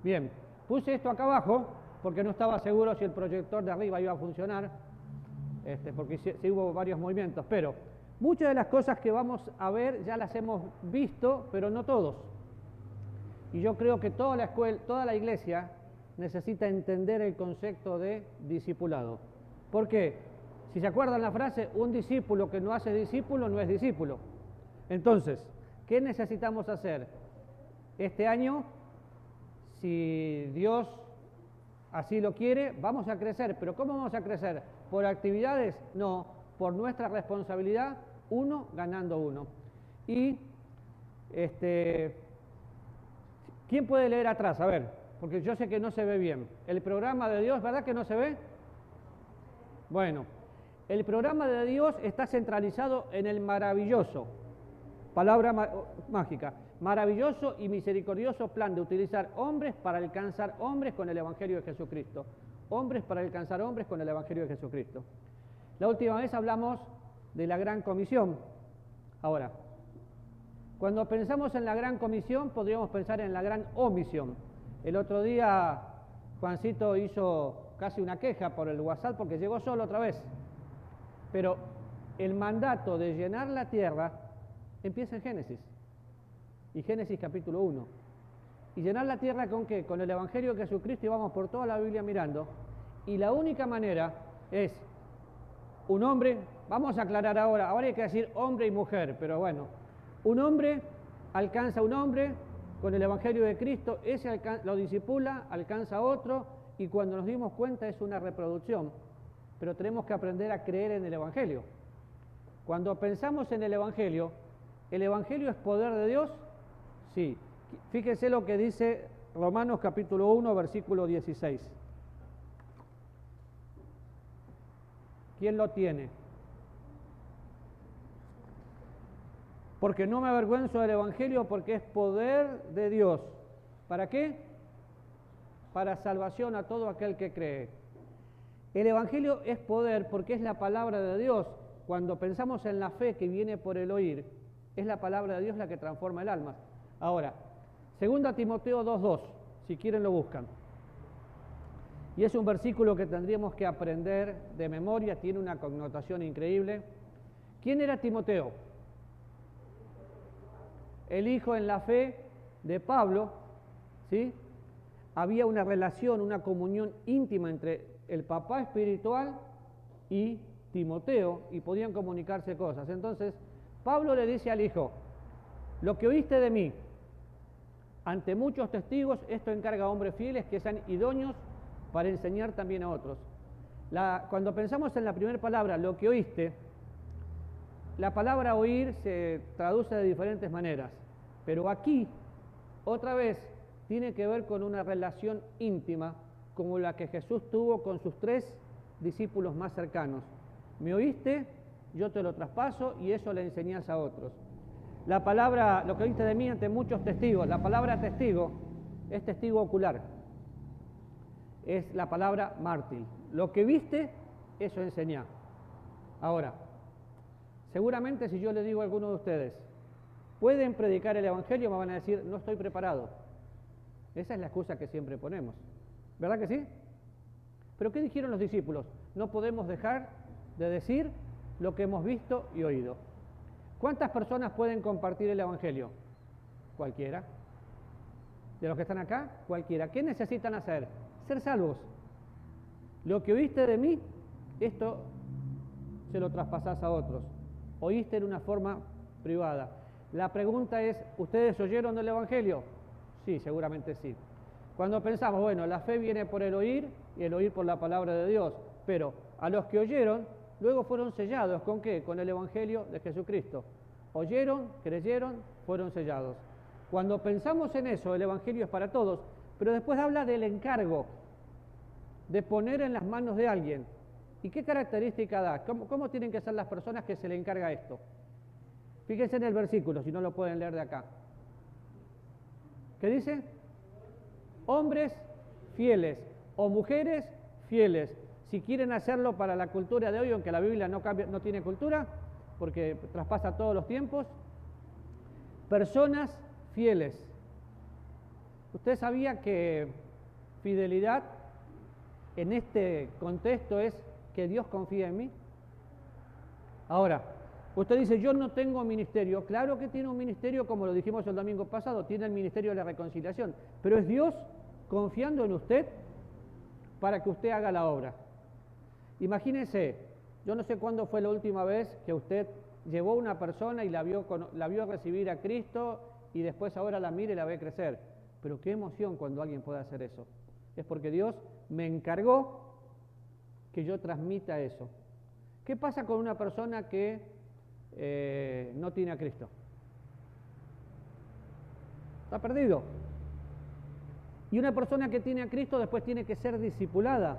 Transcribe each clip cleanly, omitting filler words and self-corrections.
Bien, puse esto acá abajo porque no estaba seguro si el proyector de arriba iba a funcionar, porque sí hubo varios movimientos, pero muchas de las cosas que vamos a ver ya las hemos visto, pero no todos. Y yo creo que toda la escuela, toda la iglesia necesita entender el concepto de discipulado. ¿Por qué? Si se acuerdan la frase, un discípulo que no hace discípulo no es discípulo. Entonces, ¿qué necesitamos hacer? Este año, si Dios así lo quiere, vamos a crecer. ¿Pero cómo vamos a crecer? ¿Por actividades? No, por nuestra responsabilidad, uno ganando uno. Y, ¿quién puede leer atrás? A ver, porque yo sé que no se ve bien. El programa de Dios, ¿verdad que no se ve? Bueno, el programa de Dios está centralizado en el maravilloso, palabra mágica, maravilloso y misericordioso plan de utilizar hombres para alcanzar hombres con el Evangelio de Jesucristo. Hombres para alcanzar hombres con el Evangelio de Jesucristo. La última vez hablamos de la Gran Comisión. Ahora, cuando pensamos en la Gran Comisión, podríamos pensar en la Gran Omisión. El otro día Juancito hizo casi una queja por el WhatsApp porque llegó solo otra vez. Pero el mandato de llenar la tierra empieza en Génesis. Y Génesis capítulo 1. ¿Y llenar la tierra con qué? Con el Evangelio de Jesucristo, y vamos por toda la Biblia mirando. Y la única manera es un hombre, vamos a aclarar ahora hay que decir hombre y mujer, pero bueno, un hombre alcanza a un hombre con el Evangelio de Cristo, ese lo discipula, alcanza a otro, y cuando nos dimos cuenta es una reproducción. Pero tenemos que aprender a creer en el Evangelio. Cuando pensamos en ¿el Evangelio es poder de Dios? Sí. Fíjense lo que dice Romanos capítulo 1, versículo 16. ¿Quién lo tiene? Porque no me avergüenzo del Evangelio, porque es poder de Dios. ¿Para qué? Para salvación a todo aquel que cree. El Evangelio es poder porque es la palabra de Dios. Cuando pensamos en la fe que viene por el oír, es la palabra de Dios la que transforma el alma. Ahora, 2 Timoteo 2:2, si quieren lo buscan. Y es un versículo que tendríamos que aprender de memoria, tiene una connotación increíble. ¿Quién era Timoteo? El hijo en la fe de Pablo, ¿sí? Había una relación, una comunión íntima entre el papá espiritual y Timoteo, y podían comunicarse cosas. Entonces, Pablo le dice al hijo, lo que oíste de mí, ante muchos testigos, esto encarga a hombres fieles que sean idóneos para enseñar también a otros. Cuando pensamos en la primera palabra, lo que oíste, la palabra oír se traduce de diferentes maneras, pero aquí, otra vez, tiene que ver con una relación íntima como la que Jesús tuvo con sus 3 discípulos más cercanos. ¿Me oíste? Yo te lo traspaso y eso le enseñás a otros. La palabra, lo que oíste de mí ante muchos testigos, la palabra testigo es testigo ocular, es la palabra mártir. Lo que viste, eso enseñá. Ahora, seguramente si yo le digo a alguno de ustedes, ¿pueden predicar el Evangelio? Me van a decir, no estoy preparado. Esa es la excusa que siempre ponemos. ¿Verdad que sí? ¿Pero qué dijeron los discípulos? No podemos dejar de decir lo que hemos visto y oído. ¿Cuántas personas pueden compartir el Evangelio? Cualquiera. De los que están acá, cualquiera. ¿Qué necesitan hacer? Ser salvos. Lo que oíste de mí, esto se lo traspasás a otros. Oíste en una forma privada. La pregunta es, ¿ustedes oyeron del Evangelio? Sí, seguramente sí. Cuando pensamos, bueno, la fe viene por el oír y el oír por la palabra de Dios, pero a los que oyeron, luego fueron sellados. ¿Con qué? Con el Evangelio de Jesucristo. Oyeron, creyeron, fueron sellados. Cuando pensamos en eso, el Evangelio es para todos, pero después habla del encargo, de poner en las manos de alguien. ¿Y qué característica da? ¿Cómo tienen que ser las personas que se le encarga esto? Fíjense en el versículo, si no lo pueden leer de acá. ¿Qué dice? Hombres fieles o mujeres fieles. Si quieren hacerlo para la cultura de hoy, aunque la Biblia no tiene cultura, porque traspasa todos los tiempos, personas fieles. ¿Usted sabía que fidelidad en este contexto es que Dios confía en mí? Ahora, usted dice, yo no tengo ministerio. Claro que tiene un ministerio, como lo dijimos el domingo pasado, tiene el ministerio de la reconciliación, pero es Dios confiando en usted para que usted haga la obra. Imagínese, yo no sé cuándo fue la última vez que usted llevó a una persona y la vio recibir a Cristo y después ahora la mira y la ve crecer. Pero qué emoción cuando alguien puede hacer eso. Es porque Dios me encargó que yo transmita eso. ¿Qué pasa con una persona que no tiene a Cristo? Está perdido. Y una persona que tiene a Cristo después tiene que ser discipulada.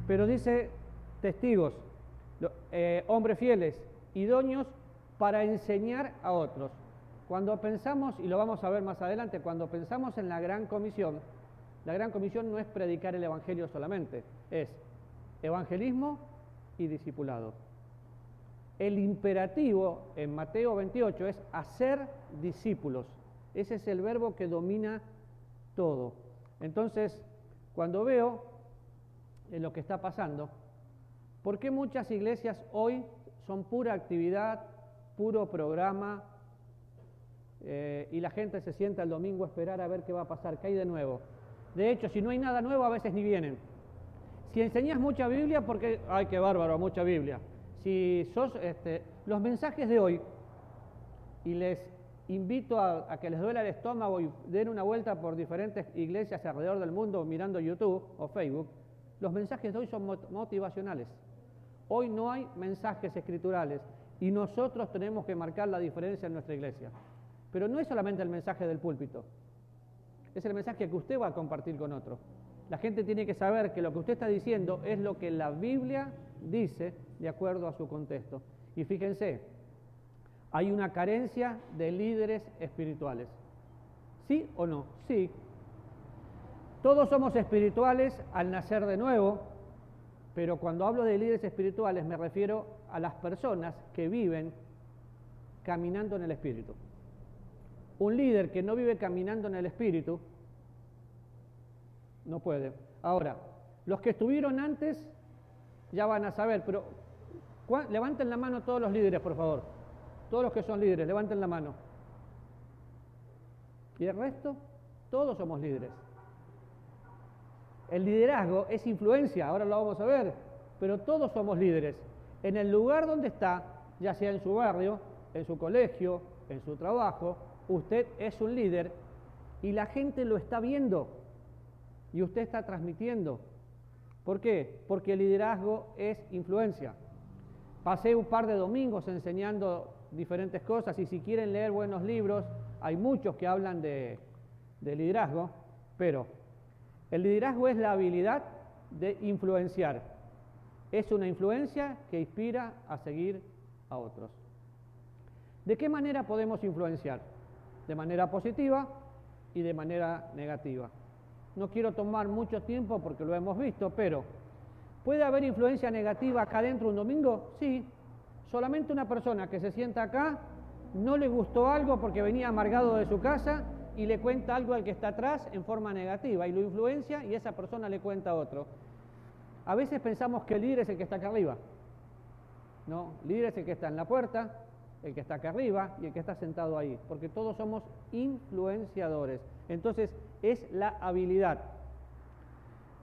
Pero dice testigos, hombres fieles, idóneos para enseñar a otros. Cuando pensamos, y lo vamos a ver más adelante, cuando pensamos en la Gran Comisión no es predicar el Evangelio solamente, es evangelismo y discipulado. El imperativo en Mateo 28 es hacer discípulos. Ese es el verbo que domina todo. Entonces, cuando veo lo que está pasando, ¿por qué muchas iglesias hoy son pura actividad, puro programa, y la gente se sienta el domingo a esperar a ver qué va a pasar, qué hay de nuevo? De hecho, si no hay nada nuevo, a veces ni vienen. Si enseñas mucha Biblia, porque, ay, qué bárbaro, mucha Biblia. Si sos, los mensajes de hoy, y les invito a que les duela el estómago y den una vuelta por diferentes iglesias alrededor del mundo mirando YouTube o Facebook, los mensajes de hoy son motivacionales. Hoy no hay mensajes escriturales y nosotros tenemos que marcar la diferencia en nuestra iglesia. Pero no es solamente el mensaje del púlpito, es el mensaje que usted va a compartir con otro. La gente tiene que saber que lo que usted está diciendo es lo que la Biblia dice de acuerdo a su contexto. Y fíjense, hay una carencia de líderes espirituales. ¿Sí o no? Sí. Todos somos espirituales al nacer de nuevo, pero cuando hablo de líderes espirituales me refiero a las personas que viven caminando en el Espíritu. Un líder que no vive caminando en el Espíritu no puede. Ahora, los que estuvieron antes ya van a saber, pero levanten la mano todos los líderes, por favor. Todos los que son líderes, levanten la mano. ¿Y el resto? Todos somos líderes. El liderazgo es influencia, ahora lo vamos a ver, pero todos somos líderes. En el lugar donde está, ya sea en su barrio, en su colegio, en su trabajo, usted es un líder y la gente lo está viendo y usted está transmitiendo. ¿Por qué? Porque el liderazgo es influencia. Pasé un par de domingos enseñando diferentes cosas y si quieren leer buenos libros, hay muchos que hablan de liderazgo, pero el liderazgo es la habilidad de influenciar. Es una influencia que inspira a seguir a otros. ¿De qué manera podemos influenciar? De manera positiva y de manera negativa. No quiero tomar mucho tiempo porque lo hemos visto, pero ¿puede haber influencia negativa acá dentro un domingo? Sí. Solamente una persona que se sienta acá, no le gustó algo porque venía amargado de su casa y le cuenta algo al que está atrás en forma negativa y lo influencia y esa persona le cuenta a otro. A veces pensamos que el líder es el que está acá arriba. No, el líder es el que está en la puerta, el que está acá arriba y el que está sentado ahí, porque todos somos influenciadores. Entonces, es la habilidad.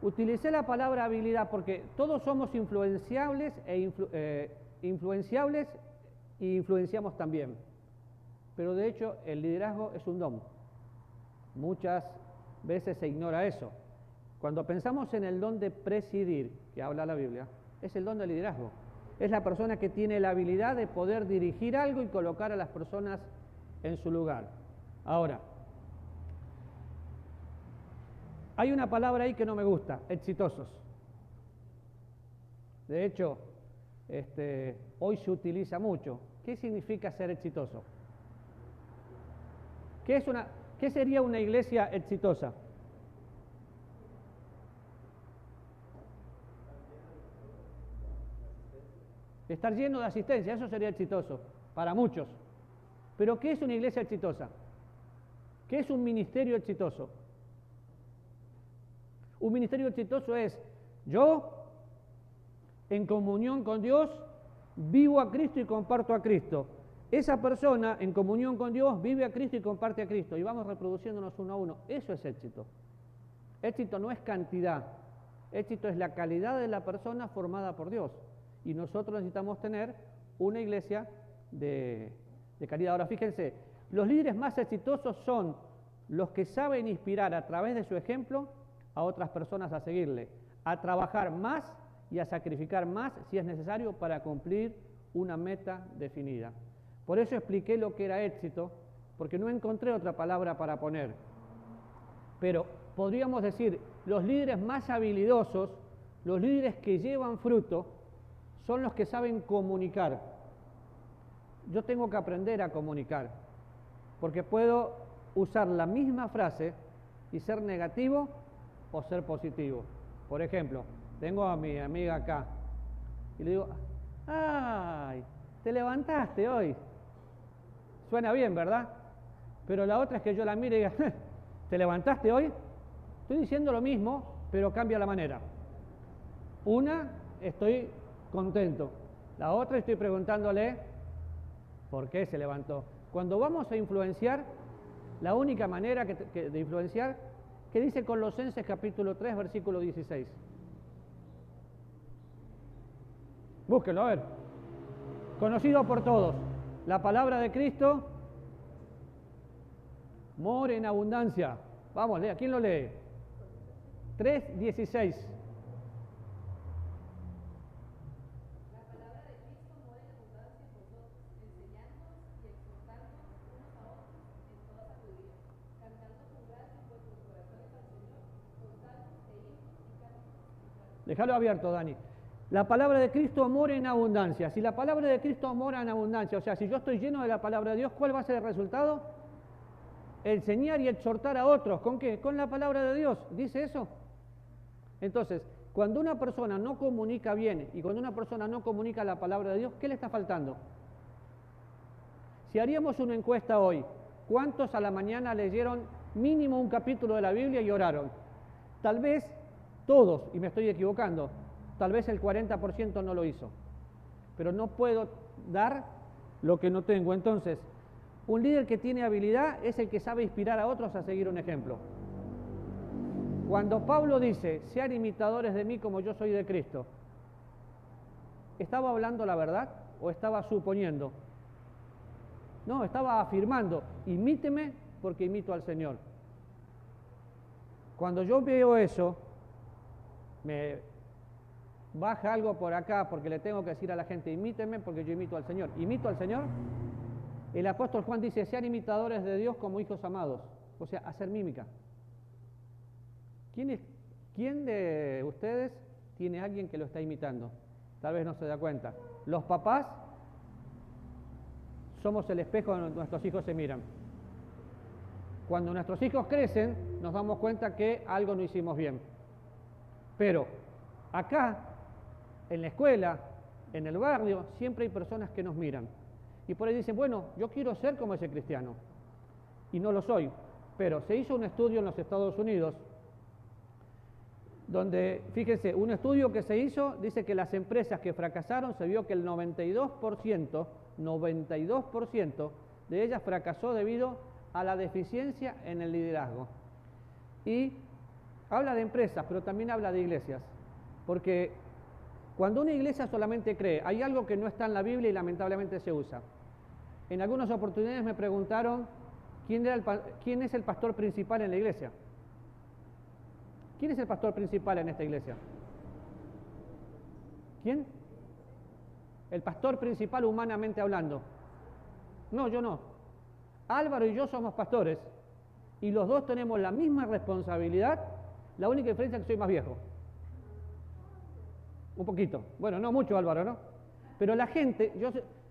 Utilicé la palabra habilidad porque todos somos influenciables influenciables y influenciamos también. Pero de hecho, el liderazgo es un don. Muchas veces se ignora eso. Cuando pensamos en el don de presidir, que habla la Biblia, es el don del liderazgo. Es la persona que tiene la habilidad de poder dirigir algo y colocar a las personas en su lugar. Ahora, hay una palabra ahí que no me gusta, exitosos. De hecho, hoy se utiliza mucho. ¿Qué significa ser exitoso? ¿Qué sería una iglesia exitosa? Estar lleno de asistencia, eso sería exitoso, para muchos. Pero ¿qué es una iglesia exitosa? ¿Qué es un ministerio exitoso? Un ministerio exitoso es yo, en comunión con Dios, vivo a Cristo y comparto a Cristo. Esa persona, en comunión con Dios, vive a Cristo y comparte a Cristo. Y vamos reproduciéndonos uno a uno. Eso es éxito. Éxito no es cantidad. Éxito es la calidad de la persona formada por Dios. Y nosotros necesitamos tener una iglesia de calidad. Ahora, fíjense, los líderes más exitosos son los que saben inspirar a través de su ejemplo a otras personas a seguirle, a trabajar más y a sacrificar más si es necesario para cumplir una meta definida. Por eso expliqué lo que era éxito, porque no encontré otra palabra para poner. Pero podríamos decir, los líderes más habilidosos, los líderes que llevan fruto, son los que saben comunicar. Yo tengo que aprender a comunicar, porque puedo usar la misma frase y ser negativo o ser positivo. Por ejemplo, tengo a mi amiga acá y le digo, ¡ay! Te levantaste hoy. Suena bien, ¿verdad? Pero la otra es que yo la mire y diga, ¿te levantaste hoy? Estoy diciendo lo mismo, pero cambia la manera. Una, estoy contento. La otra, estoy preguntándole por qué se levantó. Cuando vamos a influenciar, la única manera de influenciar, que dice Colosenses capítulo 3, versículo 16. Búsquenlo, a ver. Conocido por todos. La palabra de Cristo mora en abundancia. Vamos, lea. ¿Quién lo lee? 3:16. Déjalo abierto, Dani. La palabra de Cristo mora en abundancia. Si la palabra de Cristo mora en abundancia, o sea, si yo estoy lleno de la palabra de Dios, ¿cuál va a ser el resultado? Enseñar y exhortar a otros. ¿Con qué? Con la palabra de Dios. ¿Dice eso? Entonces, cuando una persona no comunica bien y cuando una persona no comunica la palabra de Dios, ¿qué le está faltando? Si haríamos una encuesta hoy, ¿cuántos a la mañana leyeron mínimo un capítulo de la Biblia y oraron? Tal vez todos, y me estoy equivocando, tal vez el 40% no lo hizo. Pero no puedo dar lo que no tengo. Entonces, un líder que tiene habilidad es el que sabe inspirar a otros a seguir un ejemplo. Cuando Pablo dice, sean imitadores de mí como yo soy de Cristo, ¿estaba hablando la verdad o estaba suponiendo? No, estaba afirmando, imíteme porque imito al Señor. Cuando yo veo eso, me baja algo por acá porque le tengo que decir a la gente, imíteme porque yo imito al Señor. ¿Imito al Señor? El apóstol Juan dice, sean imitadores de Dios como hijos amados. O sea, hacer mímica. ¿Quién de ustedes tiene a alguien que lo está imitando? Tal vez no se da cuenta. Los papás somos el espejo donde nuestros hijos se miran. Cuando nuestros hijos crecen, nos damos cuenta que algo no hicimos bien. Pero acá, en la escuela, en el barrio, siempre hay personas que nos miran. Y por ahí dicen, bueno, yo quiero ser como ese cristiano. Y no lo soy. Pero se hizo un estudio en los Estados Unidos, donde, fíjense, un estudio que se hizo dice que las empresas que fracasaron, se vio que el 92% de ellas fracasó debido a la deficiencia en el liderazgo. Y habla de empresas, pero también habla de iglesias. Porque cuando una iglesia solamente cree, hay algo que no está en la Biblia y lamentablemente se usa. En algunas oportunidades me preguntaron, ¿quién es el pastor principal en la iglesia? ¿Quién es el pastor principal en esta iglesia? ¿Quién? El pastor principal humanamente hablando. No, yo no. Álvaro y yo somos pastores y los dos tenemos la misma responsabilidad, la única diferencia es que soy más viejo. Un poquito. Bueno, no mucho, Álvaro, ¿no? Pero la gente,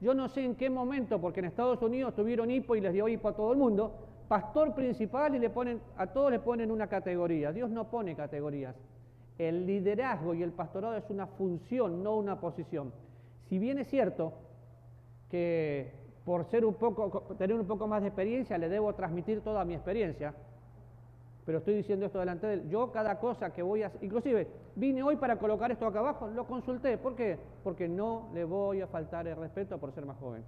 yo no sé en qué momento, porque en Estados Unidos tuvieron hipo y les dio hipo a todo el mundo, pastor principal y a todos le ponen una categoría. Dios no pone categorías. El liderazgo y el pastorado es una función, no una posición. Si bien es cierto que por tener un poco más de experiencia, le debo transmitir toda mi experiencia, pero estoy diciendo esto delante de él. Yo cada cosa que voy a hacer, inclusive vine hoy para colocar esto acá abajo, lo consulté. ¿Por qué? Porque no le voy a faltar el respeto por ser más joven.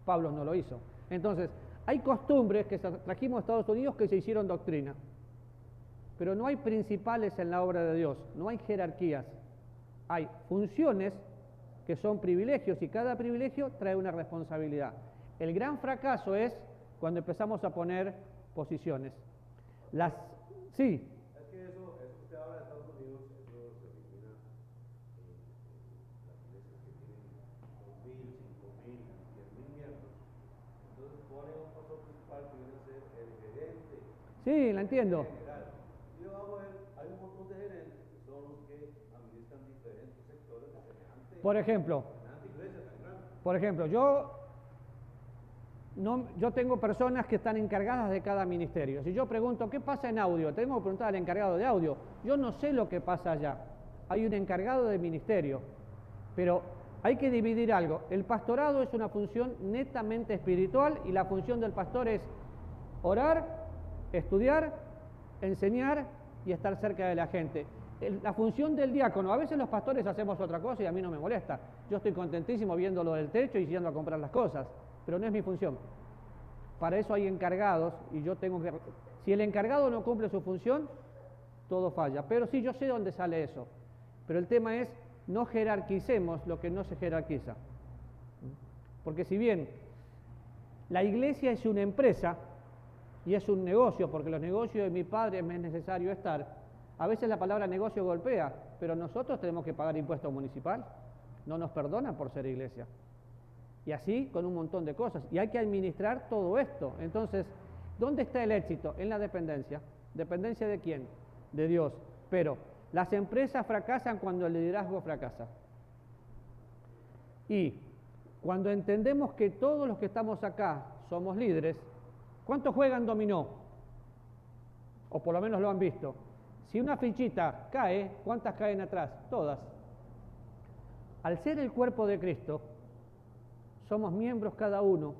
Pablo no lo hizo. Entonces, hay costumbres que trajimos a Estados Unidos que se hicieron doctrina, pero no hay principales en la obra de Dios, no hay jerarquías. Hay funciones que son privilegios y cada privilegio trae una responsabilidad. El gran fracaso es cuando empezamos a poner posiciones. Sí. Es que eso que usted habla de Estados Unidos, eso se origina las iglesias que tienen 2.000, 5.000, 10.000 miembros. Entonces pone un pastor principal que viene a ser el gerente. Sí, la entiendo. General. Y vamos a ver, hay un montón de gerentes que son los que administran diferentes sectores de semejante. Por ejemplo, Iglesia tan grande. Por ejemplo, yo tengo personas que están encargadas de cada ministerio. Si yo pregunto, ¿qué pasa en audio? Tengo que preguntar al encargado de audio. Yo no sé lo que pasa allá. Hay un encargado de ministerio. Pero hay que dividir algo. El pastorado es una función netamente espiritual y la función del pastor es orar, estudiar, enseñar y estar cerca de la gente. La función del diácono, a veces los pastores hacemos otra cosa y a mí no me molesta. Yo estoy contentísimo viendo lo del techo y yendo a comprar las cosas, pero no es mi función. Para eso hay encargados y yo tengo que... Si el encargado no cumple su función, todo falla. Pero sí, yo sé dónde sale eso. Pero el tema es, no jerarquicemos lo que no se jerarquiza. Porque si bien la iglesia es una empresa y es un negocio, porque los negocios de mi padre me es necesario estar, a veces la palabra negocio golpea, pero nosotros tenemos que pagar impuesto municipal. No nos perdonan por ser iglesia. Y así con un montón de cosas. Y hay que administrar todo esto. Entonces, ¿dónde está el éxito? En la dependencia. ¿Dependencia de quién? De Dios. Pero las empresas fracasan cuando el liderazgo fracasa. Y cuando entendemos que todos los que estamos acá somos líderes, ¿cuántos juegan dominó? O por lo menos lo han visto. Si una fichita cae, ¿cuántas caen atrás? Todas. Al ser el cuerpo de Cristo, somos miembros cada uno,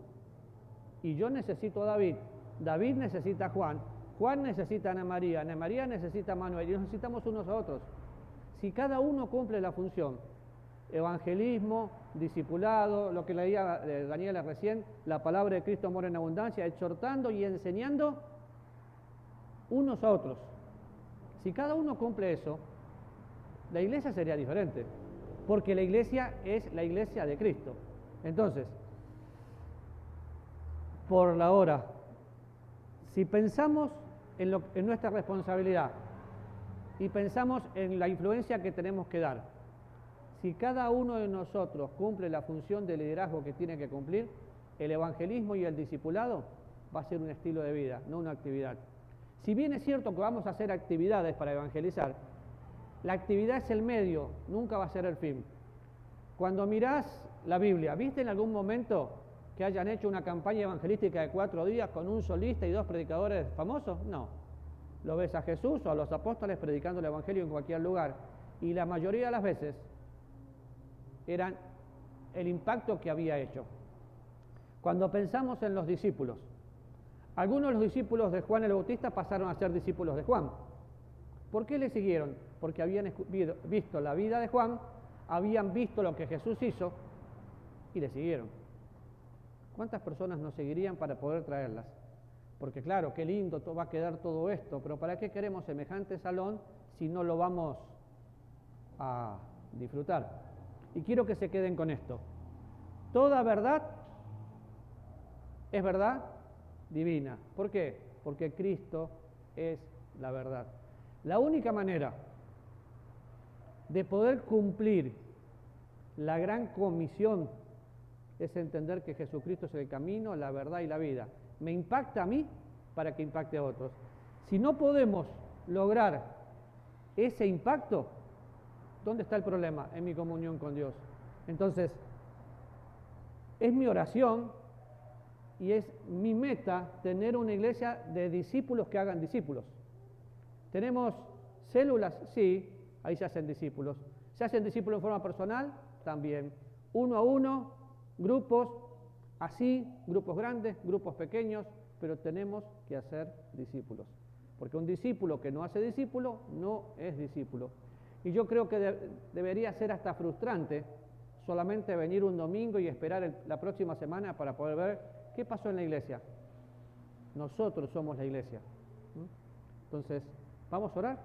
y yo necesito a David, David necesita a Juan, Juan necesita a Ana María necesita a Manuel, y nos necesitamos unos a otros. Si cada uno cumple la función, evangelismo, discipulado, lo que leía Daniela recién, la palabra de Cristo mora en abundancia, exhortando y enseñando unos a otros. Si cada uno cumple eso, la iglesia sería diferente, porque la iglesia es la iglesia de Cristo. Entonces, por la hora, si pensamos en nuestra responsabilidad y pensamos en la influencia que tenemos que dar, si cada uno de nosotros cumple la función de liderazgo que tiene que cumplir, el evangelismo y el discipulado va a ser un estilo de vida, no una actividad. Si bien es cierto que vamos a hacer actividades para evangelizar, la actividad es el medio, nunca va a ser el fin. Cuando mirás la Biblia, ¿viste en algún momento que hayan hecho una campaña evangelística de 4 días con un solista y 2 predicadores famosos? No. Lo ves a Jesús o a los apóstoles predicando el evangelio en cualquier lugar. Y la mayoría de las veces eran el impacto que había hecho. Cuando pensamos en los discípulos, algunos de los discípulos de Juan el Bautista pasaron a ser discípulos de Juan. ¿Por qué le siguieron? Porque habían visto la vida de Juan, habían visto lo que Jesús hizo y le siguieron. ¿Cuántas personas nos seguirían para poder traerlas? Porque claro, qué lindo va a quedar todo esto, pero ¿para qué queremos semejante salón si no lo vamos a disfrutar? Y quiero que se queden con esto. Toda verdad es verdad divina. ¿Por qué? Porque Cristo es la verdad. La única manera de poder cumplir la gran comisión es entender que Jesucristo es el camino, la verdad y la vida. Me impacta a mí para que impacte a otros. Si no podemos lograr ese impacto, ¿dónde está el problema? En mi comunión con Dios. Entonces, es mi oración y es mi meta tener una iglesia de discípulos que hagan discípulos. ¿Tenemos células? Sí, ahí se hacen discípulos. ¿Se hacen discípulos en forma personal? También. Uno a uno, grupos, así, grupos grandes, grupos pequeños, pero tenemos que hacer discípulos. porque un discípulo que no hace discípulo no es discípulo. Y yo creo que debería ser hasta frustrante solamente venir un domingo y esperar la próxima semana para poder ver qué pasó en la iglesia. Nosotros somos la iglesia. Entonces, vamos a orar.